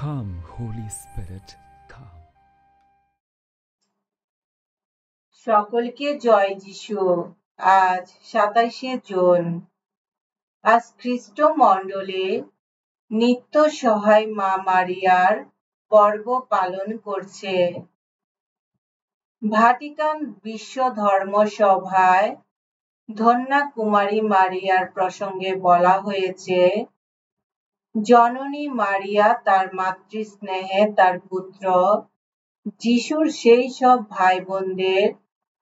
Come, Holy Spirit, come. সকলকে জয় যিশু। আজ 27শে জুন। আজ খ্রিস্ট মণ্ডলে নিত্য সহায় মা মারিয়ার পর্ব পালন করছে। ভাটিকান বিশ্ব ধর্ম সভায় ধন্যা কুমারী মারিয়ার প্রসঙ্গে বলা হয়েছে, জননী মারিয়া তার মাতৃস্নেহে তার পুত্র যিশুর সেই সব ভাই বোনদের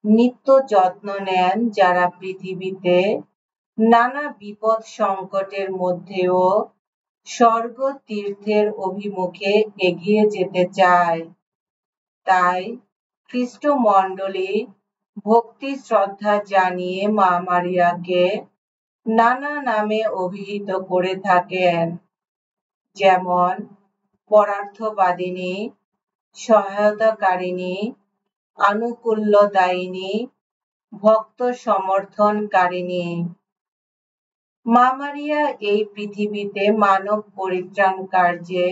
নিত্য যত্ন নেন যারা পৃথিবীতে নানা বিপদ সংকটের মধ্যেও স্বর্গ তীর্থের অভিমুখে এগিয়ে যেতে চায়। তাই খ্রিস্ট মণ্ডলী ভক্তি শ্রদ্ধা জানিয়ে মা মারিয়াকে নানা নামে অভিহিত করে থাকেন, যেমন পরার্থবাদিনী, সহায়তাকারিণী, আনুকূল্যদায়িনী, ভক্ত সমর্থনকারিণী। মা মারিয়া এই পৃথিবীতে মানব পরিত্রাণ কার্যে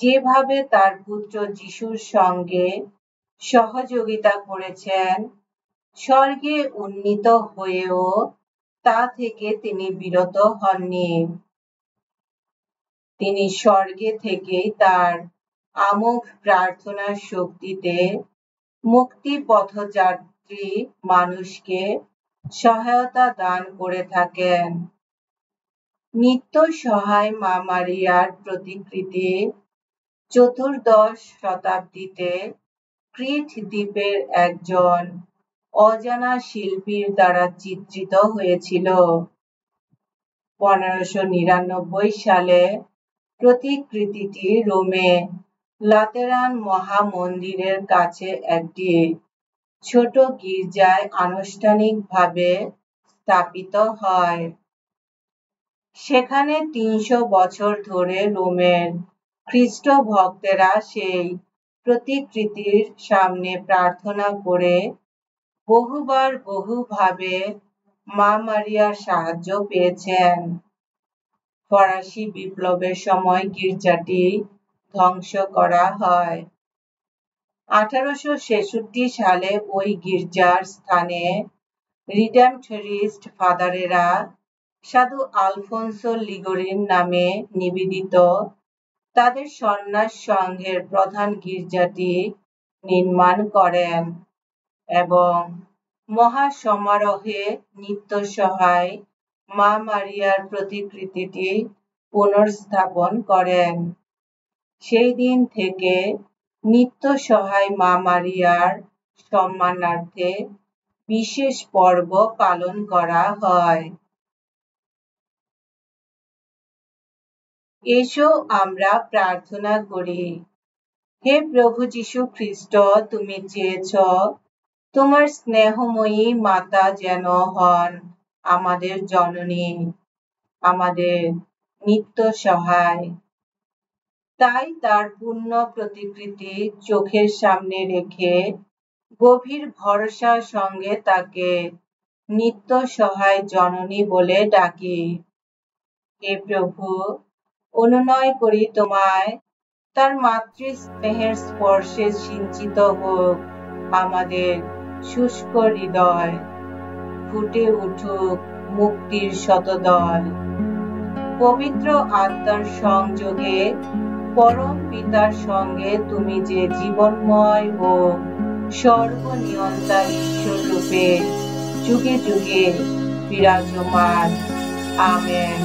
যেভাবে তার পুত্র যিশুর সঙ্গে সহযোগিতা করেছেন, স্বর্গে উন্নীত হয়েও তা থেকে তিনি বিরত হননি। তিনি স্বর্গে থেকেই তার আমোঘ প্রার্থনার শক্তিতে মুক্তি পথযাত্রী মানুষকে সহায়তা দান করে থাকেন। নিত্য সহায় মা মারিয়ার প্রতিকৃতি চতুর্দশ শতাব্দীতে ক্রিট দ্বীপের একজন অজানা শিল্পীর দ্বারা চিত্রিত হয়েছিল। 1599 সালে প্রতিকৃতিটি রোমে লাতেরান মহামন্দিরের কাছে একটি ছোট গির্জায় আনুষ্ঠানিকভাবে স্থাপিত হয়। সেখানে 300 বছর ধরে রোমের খ্রিস্ট ভক্তেরা সেই প্রতিকৃতির সামনে প্রার্থনা করে বহুবার বহুভাবে মা মারিয়ার সাহায্য পেয়েছেন। ফরাসি বিপ্লবের সময় গির্জাটি ধ্বংস করা হয়। 1866 সালে ওই গির্জার স্থানে রিডেম্পটরিস্ট ফাদারেরা সাধু আলফোন্সো লিগোরির নামে নিবেদিত তাদের সন্ন্যাস সংঘের প্রধান গির্জাটি নির্মাণ করেন এবং মহা সমারোহে নিত্য সহায় মা মারিয়ার প্রতিকৃতিটি পুনর্স্থাপন করেন। সেই দিন থেকে নিত্য সহায় মা মারিয়ার সম্মানার্থে বিশেষ পর্ব পালন করা হয়। এসো আমরা প্রার্থনা করি। হে প্রভু যীশু খ্রিস্ট, তুমি চেয়েছ তোমার স্নেহময়ী মাতা যেন হন আমাদের জননী, আমাদের নিত্য সহায়। তাই তার পূর্ণ প্রতিকৃতি চোখের সামনে রেখে গভীর ভরসার সঙ্গে তাকে নিত্য সহায় জননী বলে ডাকি। হে প্রভু, অনুনয় করি তোমায়, তার মাতৃ স্নেহের স্পর্শে সিঞ্চিত হোক আমাদের শুষ্ক হৃদয়, ফুটে উঠুক মুক্তির শতদল। পবিত্র আত্মার সংযোগে পরম পিতার সঙ্গে তুমি যে জীবনময় ও সর্বনিয়ন্তা ঈশ্বর রূপে যুগে যুগে বিরাজমান। আমেন।